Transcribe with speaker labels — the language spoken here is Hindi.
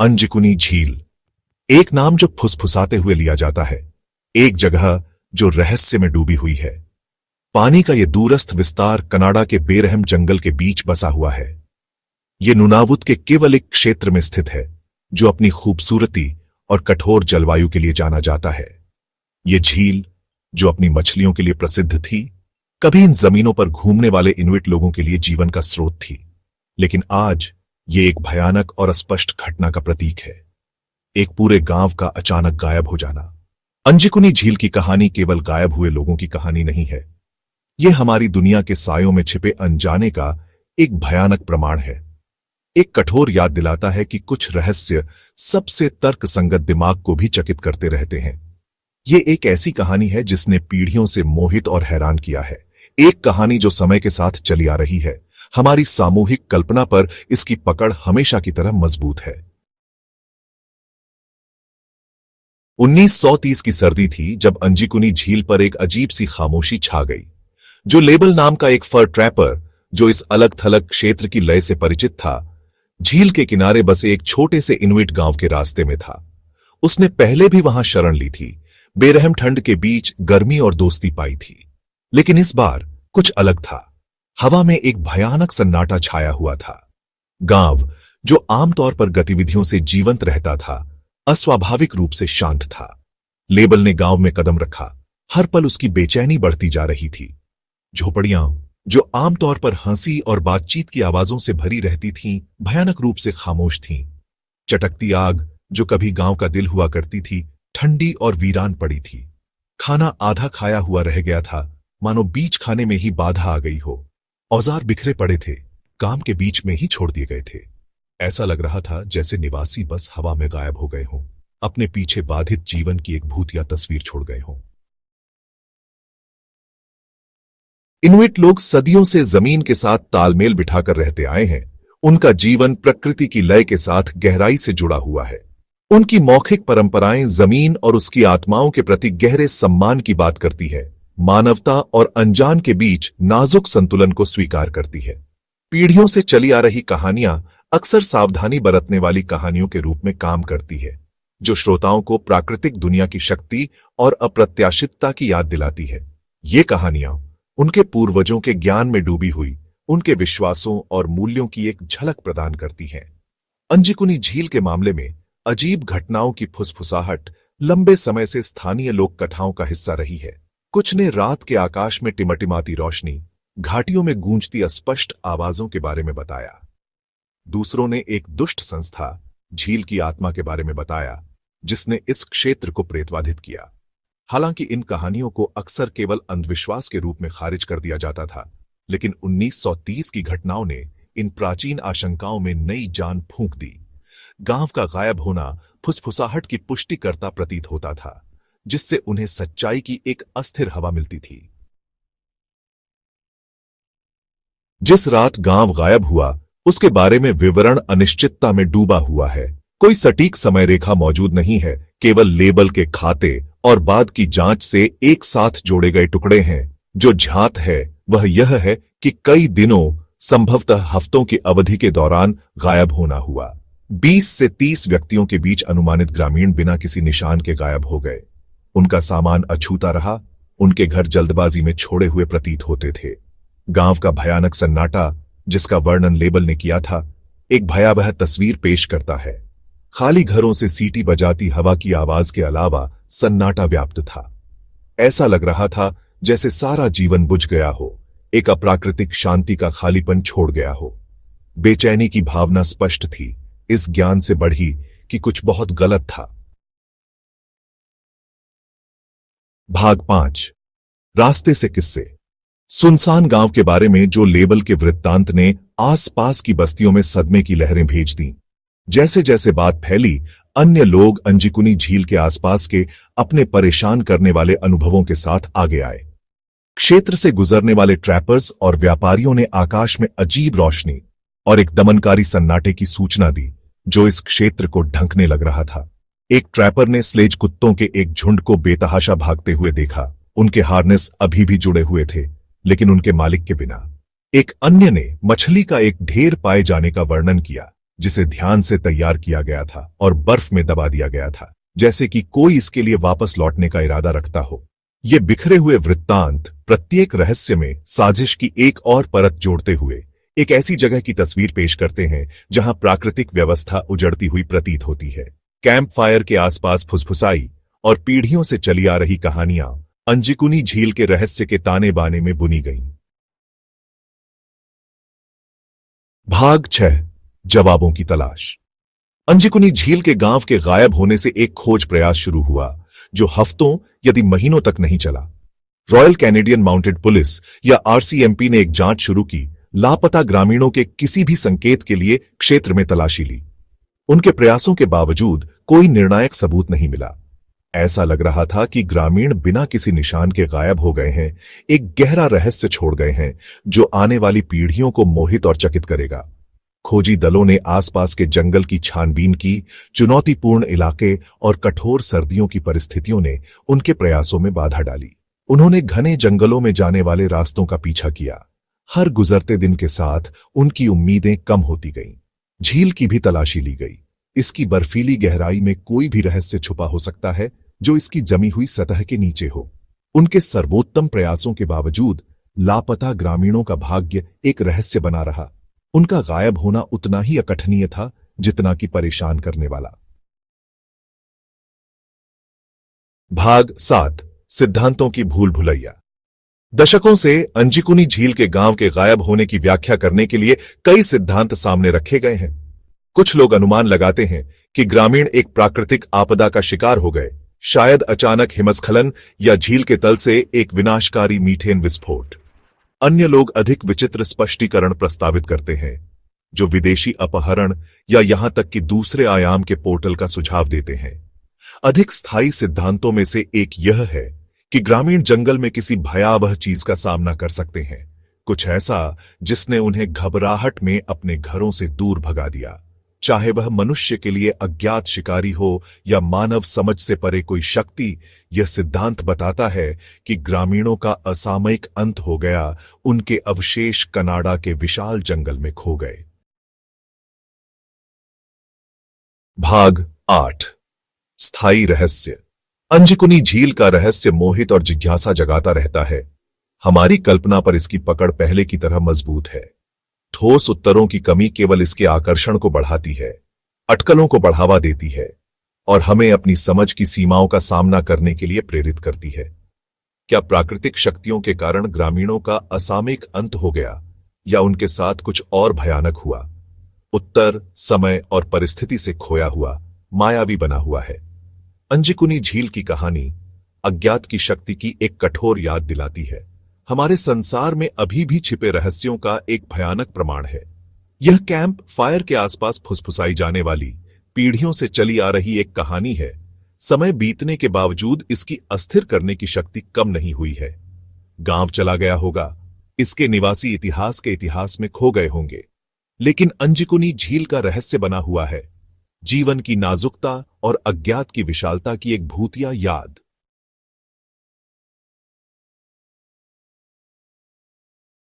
Speaker 1: अंजिकुनी झील, एक नाम जो फुसफुसाते हुए लिया जाता है, एक जगह जो रहस्य में डूबी हुई है। पानी का यह दूरस्थ विस्तार कनाडा के बेरहम जंगल के बीच बसा हुआ है। यह नूनावुत के केवल एक क्षेत्र में स्थित है जो अपनी खूबसूरती और कठोर जलवायु के लिए जाना जाता है। यह झील जो अपनी मछलियों के लिए प्रसिद्ध थी, कभी इन जमीनों पर घूमने वाले इनुइट लोगों के लिए जीवन का स्रोत थी, लेकिन आज ये एक भयानक और अस्पष्ट घटना का प्रतीक है, एक पूरे गांव का अचानक गायब हो जाना। अंजिकुनी झील की कहानी केवल गायब हुए लोगों की कहानी नहीं है, यह हमारी दुनिया के सायों में छिपे अनजाने का एक भयानक प्रमाण है। एक कठोर याद दिलाता है कि कुछ रहस्य सबसे तर्कसंगत दिमाग को भी चकित करते रहते हैं। यह एक ऐसी कहानी है जिसने पीढ़ियों से मोहित और हैरान किया है, एक कहानी जो समय के साथ चली आ रही है। हमारी सामूहिक कल्पना पर इसकी पकड़ हमेशा की तरह मजबूत है। 1930 की सर्दी थी जब अंजिकुनी झील पर एक अजीब सी खामोशी छा गई। जो लेबल नाम का एक फर ट्रैपर, जो इस अलग थलग क्षेत्र की लय से परिचित था, झील के किनारे बसे एक छोटे से इनुइट गांव के रास्ते में था। उसने पहले भी वहां शरण ली थी, बेरहम ठंड के बीच गर्मी और दोस्ती पाई थी, लेकिन इस बार कुछ अलग था। हवा में एक भयानक सन्नाटा छाया हुआ था। गांव, जो आमतौर पर गतिविधियों से जीवंत रहता था, अस्वाभाविक रूप से शांत था। लेबल ने गांव में कदम रखा, हर पल उसकी बेचैनी बढ़ती जा रही थी। झोपड़ियां, जो आमतौर पर हंसी और बातचीत की आवाजों से भरी रहती थीं, भयानक रूप से खामोश थीं। चटकती आग, जो कभी गांव का दिल हुआ करती थी, ठंडी और वीरान पड़ी थी। खाना आधा खाया हुआ रह गया था, मानो बीच खाने में ही बाधा आ गई हो। औजार बिखरे पड़े थे, काम के बीच में ही छोड़ दिए गए थे। ऐसा लग रहा था जैसे निवासी बस हवा में गायब हो गए हों, अपने पीछे बाधित जीवन की एक भूतिया तस्वीर छोड़ गए हों। इनुइट लोग सदियों से जमीन के साथ तालमेल बिठाकर रहते आए हैं। उनका जीवन प्रकृति की लय के साथ गहराई से जुड़ा हुआ है। उनकी मौखिक परंपराएं जमीन और उसकी आत्माओं के प्रति गहरे सम्मान की बात करती है, मानवता और अनजान के बीच नाजुक संतुलन को स्वीकार करती है। पीढ़ियों से चली आ रही कहानियां अक्सर सावधानी बरतने वाली कहानियों के रूप में काम करती है, जो श्रोताओं को प्राकृतिक दुनिया की शक्ति और अप्रत्याशितता की याद दिलाती है। ये कहानियां उनके पूर्वजों के ज्ञान में डूबी हुई उनके विश्वासों और मूल्यों की एक झलक प्रदान करती हैं। अंजिकुनी झील के मामले में अजीब घटनाओं की फुसफुसाहट लंबे समय से स्थानीय लोक कथाओं का हिस्सा रही है। कुछ ने रात के आकाश में टिमटिमाती रोशनी, घाटियों में गूंजती अस्पष्ट आवाजों के बारे में बताया। दूसरों ने एक दुष्ट संस्था, झील की आत्मा के बारे में बताया, जिसने इस क्षेत्र को प्रेतवाधित किया। हालांकि इन कहानियों को अक्सर केवल अंधविश्वास के रूप में खारिज कर दिया जाता था, लेकिन 1930 की घटनाओं ने इन प्राचीन आशंकाओं में नई जान फूंक दी। गांव का गायब होना फुसफुसाहट की पुष्टि करता प्रतीत होता था, जिससे उन्हें सच्चाई की एक अस्थिर हवा मिलती थी। जिस रात गांव गायब हुआ, उसके बारे में विवरण अनिश्चितता में डूबा हुआ है। कोई सटीक समय रेखा मौजूद नहीं है, केवल लेबल के खाते और बाद की जांच से एक साथ जोड़े गए टुकड़े हैं। जो ज्ञात है वह यह है कि कई दिनों, संभवतः हफ्तों की अवधि के दौरान गायब होना हुआ। 20 से 30 व्यक्तियों के बीच अनुमानित ग्रामीण बिना किसी निशान के गायब हो गए। उनका सामान अछूता रहा, उनके घर जल्दबाजी में छोड़े हुए प्रतीत होते थे। गांव का भयानक सन्नाटा, जिसका वर्णन लेबल ने किया था, एक भयावह तस्वीर पेश करता है। खाली घरों से सीटी बजाती हवा की आवाज के अलावा सन्नाटा व्याप्त था। ऐसा लग रहा था जैसे सारा जीवन बुझ गया हो, एक अप्राकृतिक शांति का खालीपन छोड़ गया हो। बेचैनी की भावना स्पष्ट थी, इस ज्ञान से बढ़ी कि कुछ बहुत गलत था। भाग 5, रास्ते से किस्से। सुनसान गांव के बारे में जो लेबल के वृत्तांत ने आसपास की बस्तियों में सदमे की लहरें भेज दी। जैसे जैसे बात फैली, अन्य लोग अंजिकुनी झील के आसपास के अपने परेशान करने वाले अनुभवों के साथ आगे आए। क्षेत्र से गुजरने वाले ट्रैपर्स और व्यापारियों ने आकाश में अजीब रोशनी और एक दमनकारी सन्नाटे की सूचना दी, जो इस क्षेत्र को ढंकने लग रहा था। एक ट्रैपर ने स्लेज कुत्तों के एक झुंड को बेतहाशा भागते हुए देखा। उनके हार्नेस अभी भी जुड़े हुए थे, लेकिन उनके मालिक के बिना। एक अन्य ने मछली का एक ढेर पाए जाने का वर्णन किया, जिसे ध्यान से तैयार किया गया था और बर्फ में दबा दिया गया था, जैसे कि कोई इसके लिए वापस लौटने का इरादा रखता हो। ये बिखरे हुए वृत्तांत प्रत्येक रहस्य में साजिश की एक और परत जोड़ते हुए एक ऐसी जगह की तस्वीर पेश करते हैं जहां प्राकृतिक व्यवस्था उजड़ती हुई प्रतीत होती है। कैंप फायर के आसपास फुसफुसाई और पीढ़ियों से चली आ रही कहानियां अंजिकुनी झील के रहस्य के ताने बाने में बुनी गईं। भाग 6, जवाबों की तलाश। अंजिकुनी झील के गांव के गायब होने से एक खोज प्रयास शुरू हुआ जो हफ्तों यदि महीनों तक नहीं चला। रॉयल कैनेडियन माउंटेड पुलिस या आरसीएमपी ने एक जांच शुरू की, लापता ग्रामीणों के किसी भी संकेत के लिए क्षेत्र में तलाशी ली। उनके प्रयासों के बावजूद कोई निर्णायक सबूत नहीं मिला। ऐसा लग रहा था कि ग्रामीण बिना किसी निशान के गायब हो गए हैं, एक गहरा रहस्य छोड़ गए हैं जो आने वाली पीढ़ियों को मोहित और चकित करेगा। खोजी दलों ने आसपास के जंगल की छानबीन की, चुनौतीपूर्ण इलाके और कठोर सर्दियों की परिस्थितियों ने उनके प्रयासों में बाधा डाली। उन्होंने घने जंगलों में जाने वाले रास्तों का पीछा किया। हर गुजरते दिन के साथ उनकी उम्मीदें कम होती गईं। झील की भी तलाशी ली गई। इसकी बर्फीली गहराई में कोई भी रहस्य छुपा हो सकता है जो इसकी जमी हुई सतह के नीचे हो। उनके सर्वोत्तम प्रयासों के बावजूद लापता ग्रामीणों का भाग्य एक रहस्य बना रहा। उनका गायब होना उतना ही अकथनीय था जितना कि परेशान करने वाला। भाग 7, सिद्धांतों की भूल भुलैया। दशकों से अंजिकुनी झील के गांव के गायब होने की व्याख्या करने के लिए कई सिद्धांत सामने रखे गए हैं। कुछ लोग अनुमान लगाते हैं कि ग्रामीण एक प्राकृतिक आपदा का शिकार हो गए, शायद अचानक हिमस्खलन या झील के तल से एक विनाशकारी मीथेन विस्फोट। अन्य लोग अधिक विचित्र स्पष्टीकरण प्रस्तावित करते हैं, जो विदेशी अपहरण या यहां तक कि दूसरे आयाम के पोर्टल का सुझाव देते हैं। अधिक स्थायी सिद्धांतों में से एक यह है कि ग्रामीण जंगल में किसी भयावह चीज का सामना कर सकते हैं, कुछ ऐसा जिसने उन्हें घबराहट में अपने घरों से दूर भगा दिया, चाहे वह मनुष्य के लिए अज्ञात शिकारी हो या मानव समझ से परे कोई शक्ति। यह सिद्धांत बताता है कि ग्रामीणों का असामयिक अंत हो गया, उनके अवशेष कनाडा के विशाल जंगल में खो गए। भाग 8, स्थायी रहस्य। अंजिकुनी झील का रहस्य मोहित और जिज्ञासा जगाता रहता है। हमारी कल्पना पर इसकी पकड़ पहले की तरह मजबूत है। ठोस उत्तरों की कमी केवल इसके आकर्षण को बढ़ाती है, अटकलों को बढ़ावा देती है और हमें अपनी समझ की सीमाओं का सामना करने के लिए प्रेरित करती है। क्या प्राकृतिक शक्तियों के कारण ग्रामीणों का असामयिक अंत हो गया या उनके साथ कुछ और भयानक हुआ? उत्तर समय और परिस्थिति से खोया हुआ, मायावी बना हुआ है। अंजिकुनी झील की कहानी अज्ञात की शक्ति की एक कठोर याद दिलाती है। हमारे संसार में अभी भी छिपे रहस्यों का एक भयानक प्रमाण है। यह कैंप फायर के आसपास फुसफुसाई जाने वाली, पीढ़ियों से चली आ रही एक कहानी है। समय बीतने के बावजूद इसकी अस्थिर करने की शक्ति कम नहीं हुई है। गांव चला गया होगा, इसके निवासी इतिहास के इतिहास में खो गए होंगे, लेकिन अंजिकुनी झील का रहस्य बना हुआ है। जीवन की नाजुकता और अज्ञात की विशालता की एक भूतिया याद।